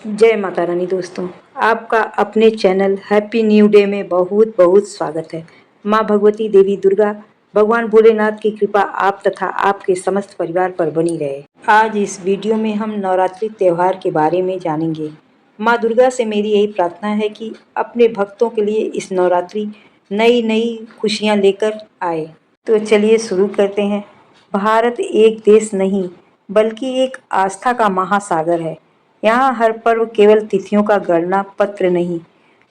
जय माता रानी दोस्तों। आपका अपने चैनल हैप्पी न्यू डे में बहुत बहुत स्वागत है। माँ भगवती देवी दुर्गा, भगवान भोलेनाथ की कृपा आप तथा आपके समस्त परिवार पर बनी रहे। आज इस वीडियो में हम नवरात्रि त्यौहार के बारे में जानेंगे। माँ दुर्गा से मेरी यही प्रार्थना है कि अपने भक्तों के लिए इस नवरात्रि नई नई खुशियाँ लेकर आए। तो चलिए शुरू करते हैं। भारत एक देश नहीं बल्कि एक आस्था का महासागर है। यहाँ हर पर्व केवल तिथियों का गणना पत्र नहीं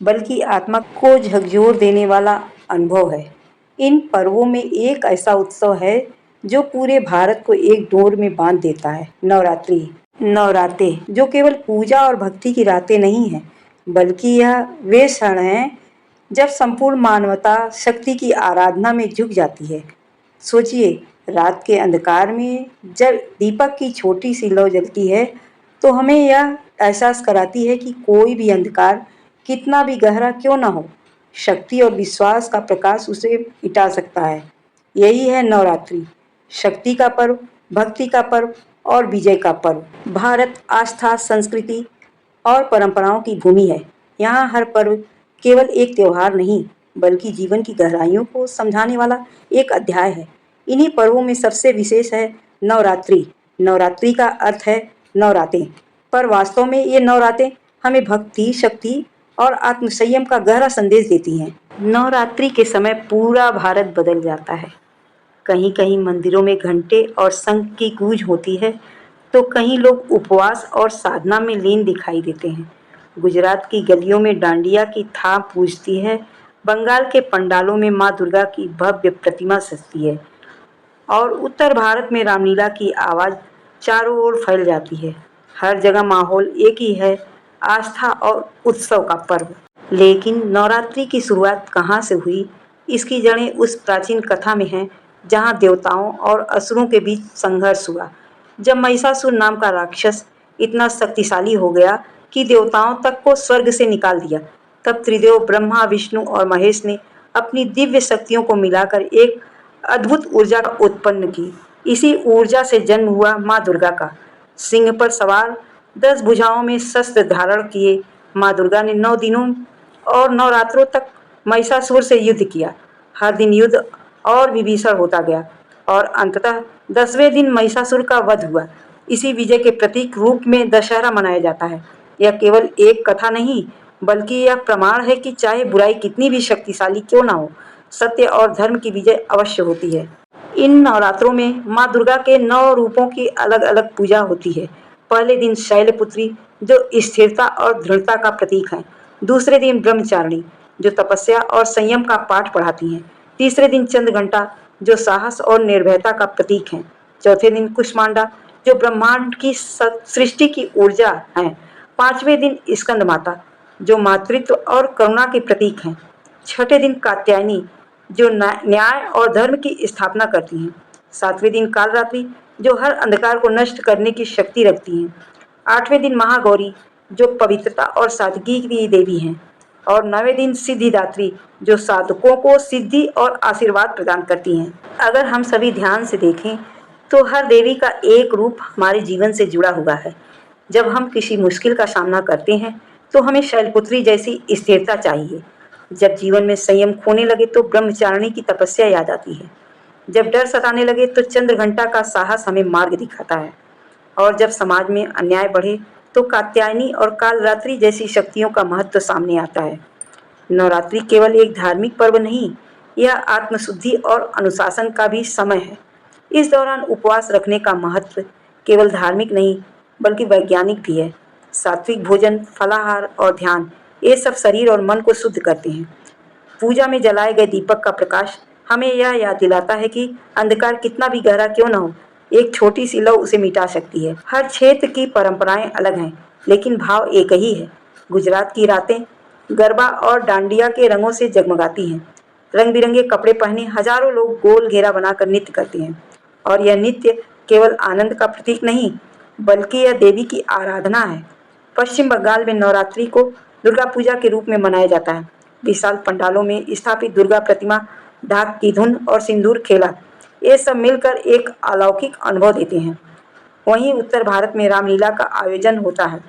बल्कि आत्मा को झकझोर देने वाला अनुभव है। इन पर्वों में एक ऐसा उत्सव है जो पूरे भारत को एक डोर में बांध देता है। नवरात्रे जो केवल पूजा और भक्ति की रातें नहीं हैं बल्कि यह वे क्षण हैं जब संपूर्ण मानवता शक्ति की आराधना में झुक जाती है। सोचिए, रात के अंधकार में जब दीपक की छोटी सी लौ जलती है तो हमें यह एहसास कराती है कि कोई भी अंधकार कितना भी गहरा क्यों ना हो, शक्ति और विश्वास का प्रकाश उसे मिटा सकता है। यही है नवरात्रि, शक्ति का पर्व, भक्ति का पर्व और विजय का पर्व। भारत आस्था, संस्कृति और परंपराओं की भूमि है। यहाँ हर पर्व केवल एक त्योहार नहीं बल्कि जीवन की गहराइयों को समझाने वाला एक अध्याय है। इन्हीं पर्वों में सबसे विशेष है नवरात्रि। नवरात्रि का अर्थ है नवरातें, पर वास्तव में ये नवरातें हमें भक्ति, शक्ति और आत्मसंयम का गहरा संदेश देती हैं। नवरात्रि के समय पूरा भारत बदल जाता है। कहीं कहीं मंदिरों में घंटे और शंख की गूंज होती है तो कहीं लोग उपवास और साधना में लीन दिखाई देते हैं। गुजरात की गलियों में डांडिया की थाप गूंजती है, बंगाल के पंडालों में माँ दुर्गा की भव्य प्रतिमा सजती है और उत्तर भारत में रामलीला की आवाज़ चारों ओर फैल जाती है। हर जगह माहौल एक ही है, आस्था और उत्सव का पर्व। लेकिन नवरात्रि की शुरुआत कहाँ से हुई? इसकी जड़ें उस प्राचीन कथा में हैं जहाँ देवताओं और असुरों के बीच संघर्ष हुआ। जब महिषासुर नाम का राक्षस इतना शक्तिशाली हो गया कि देवताओं तक को स्वर्ग से निकाल दिया, तब त्रिदेव ब्रह्मा, विष्णु और महेश ने अपनी दिव्य शक्तियों को मिलाकर एक अद्भुत ऊर्जा उत्पन्न की। इसी ऊर्जा से जन्म हुआ माँ दुर्गा का। सिंह पर सवार, 10 भुजाओं में शस्त्र धारण किए माँ दुर्गा ने 9 दिनों और 9 रात्रों तक महिषासुर से युद्ध किया। हर दिन युद्ध और भी भीषण होता गया और अंततः 10वें दिन महिषासुर का वध हुआ। इसी विजय के प्रतीक रूप में दशहरा मनाया जाता है। यह केवल एक कथा नहीं बल्कि यह प्रमाण है कि चाहे बुराई कितनी भी शक्तिशाली क्यों ना हो, सत्य और धर्म की विजय अवश्य होती है। इन नवरात्रों में माँ दुर्गा के 9 रूपों की अलग अलग पूजा होती है। पहले दिन शैलपुत्री जो स्थिरता और दृढ़ता का प्रतीक है। दूसरे दिन ब्रह्मचारिणी जो तपस्या और संयम का पाठ पढ़ाती हैं। तीसरे दिन चंद्रघंटा जो साहस और निर्भयता का प्रतीक है। चौथे दिन कुष्मांडा जो ब्रह्मांड की सृष्टि की ऊर्जा है। 5वें दिन स्कंद माता जो मातृत्व और करुणा के प्रतीक हैं। छठे दिन कात्यायनी जो न्याय और धर्म की स्थापना करती हैं। 7वें दिन कालरात्रि जो हर अंधकार को नष्ट करने की शक्ति रखती हैं। 8वें दिन महागौरी जो पवित्रता और सादगी की देवी हैं और 9वें दिन सिद्धिदात्री जो साधकों को सिद्धि और आशीर्वाद प्रदान करती हैं। अगर हम सभी ध्यान से देखें तो हर देवी का एक रूप हमारे जीवन से जुड़ा हुआ है। जब हम किसी मुश्किल का सामना करते हैं तो हमें शैलपुत्री जैसी स्थिरता चाहिए। जब जीवन में संयम खोने लगे तो ब्रह्मचारिणी की तपस्या याद आती है। जब डर सताने लगे तो चंद्रघंटा का साहस हमें मार्ग दिखाता है और जब समाज में अन्याय बढ़े तो कात्यायनी और कालरात्रि जैसी शक्तियों का महत्व सामने आता है। नवरात्रि केवल एक धार्मिक पर्व नहीं, यह आत्मशुद्धि और अनुशासन का भी समय है। इस दौरान उपवास रखने का महत्व केवल धार्मिक नहीं बल्कि वैज्ञानिक भी है। सात्विक भोजन, फलाहार और ध्यान ये सब शरीर और मन को शुद्ध करते हैं। पूजा में जलाए गए दीपक का प्रकाश हमें यह याद दिलाता है कि अंधकार कितना भी गहरा क्यों न हो, एक छोटी सी लौ उसे मिटा सकती है। हर क्षेत्र की परंपराएं अलग हैं लेकिन भाव एक ही है। गुजरात की रातें गरबा और डांडिया के रंगों से जगमगाती हैं। रंग बिरंगे कपड़े पहने हजारों लोग गोल घेरा बनाकर नृत्य करते हैं और यह नृत्य केवल आनंद का प्रतीक नहीं बल्कि यह देवी की आराधना है। पश्चिम बंगाल में नवरात्रि को दुर्गा पूजा के रूप में मनाया जाता है। विशाल पंडालों में स्थापित दुर्गा प्रतिमा, ढाक की धुन और सिंदूर खेला ये सब मिलकर एक अलौकिक अनुभव देते हैं। वहीं उत्तर भारत में रामलीला का आयोजन होता है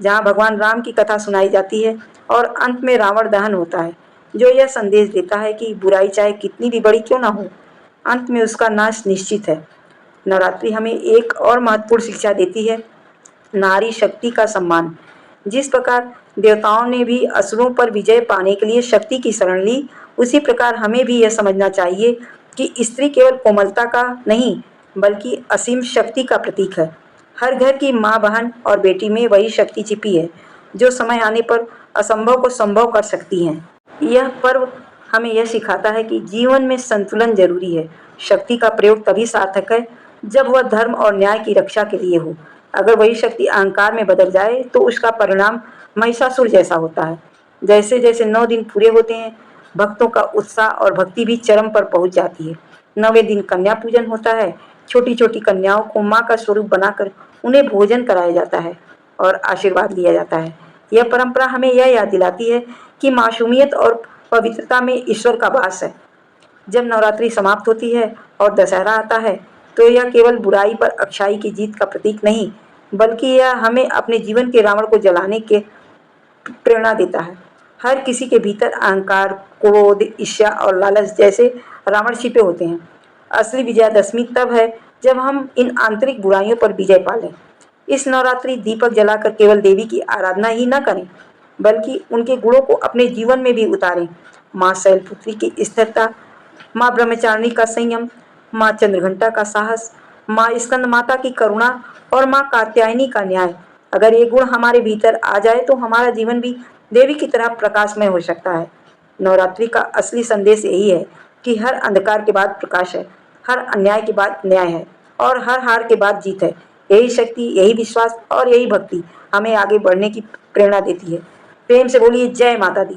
जहाँ भगवान राम की कथा सुनाई जाती है और अंत में रावण दहन होता है, जो यह संदेश देता है कि बुराई चाहे कितनी भी बड़ी क्यों ना हो, अंत में उसका नाश निश्चित है। नवरात्रि हमें एक और महत्वपूर्ण शिक्षा देती है, नारी शक्ति का सम्मान। जिस प्रकार देवताओं ने भी असुरों पर विजय पाने के लिए शक्ति की शरण ली, उसी प्रकार हमें भी यह समझना चाहिए कि स्त्री केवल कोमलता का नहीं, बल्कि असीम शक्ति का प्रतीक है। हर घर की माँ, बहन और बेटी में वही शक्ति छिपी है, जो समय आने पर असंभव को संभव कर सकती हैं। यह पर्व हमें यह सिखाता है कि जीवन में संतुलन जरूरी है। शक्ति का प्रयोग तभी सार्थक है जब वह धर्म और न्याय की रक्षा के लिए हो। अगर वही शक्ति अहंकार में बदल जाए तो उसका परिणाम महिषासुर जैसा होता है। जैसे जैसे 9 दिन पूरे होते हैं, भक्तों का उत्साह और भक्ति भी चरम पर पहुंच जाती है। 9वें दिन कन्या पूजन होता है। छोटी छोटी कन्याओं को माँ का स्वरूप बनाकर उन्हें भोजन कराया जाता है और आशीर्वाद लिया जाता है। यह परंपरा हमें यह याद दिलाती है कि मासूमियत और पवित्रता में ईश्वर का वास है। जब नवरात्रि समाप्त होती है और दशहरा आता है, तो यह केवल बुराई पर अच्छाई की जीत का प्रतीक नहीं, बल्कि यह हमें अपने जीवन के रावण को जलाने के प्रेरणा देता है। हर किसी के भीतर अहंकार, क्रोध, ईर्ष्या और लालच जैसे रावण छिपे होते हैं। असली विजयादशमी तब है जब हम इन आंतरिक बुराइयों पर विजय पा लें। इस नवरात्रि दीपक जलाकर केवल देवी की आराधना ही न करें, बल्कि उनके गुणों को अपने जीवन में भी उतारें। माँ शैलपुत्री की स्थिरता, माँ ब्रह्मचारिणी का संयम, माँ चंद्रघंटा का साहस, माँ स्कंद माता की करुणा और माँ कात्यायनी का न्याय। अगर ये गुण हमारे भीतर आ जाए तो हमारा जीवन भी देवी की तरह प्रकाशमय हो सकता है। नवरात्रि का असली संदेश यही है कि हर अंधकार के बाद प्रकाश है, हर अन्याय के बाद न्याय है और हर हार के बाद जीत है। यही शक्ति, यही विश्वास और यही भक्ति हमें आगे बढ़ने की प्रेरणा देती है। प्रेम से बोलिए जय माता दी।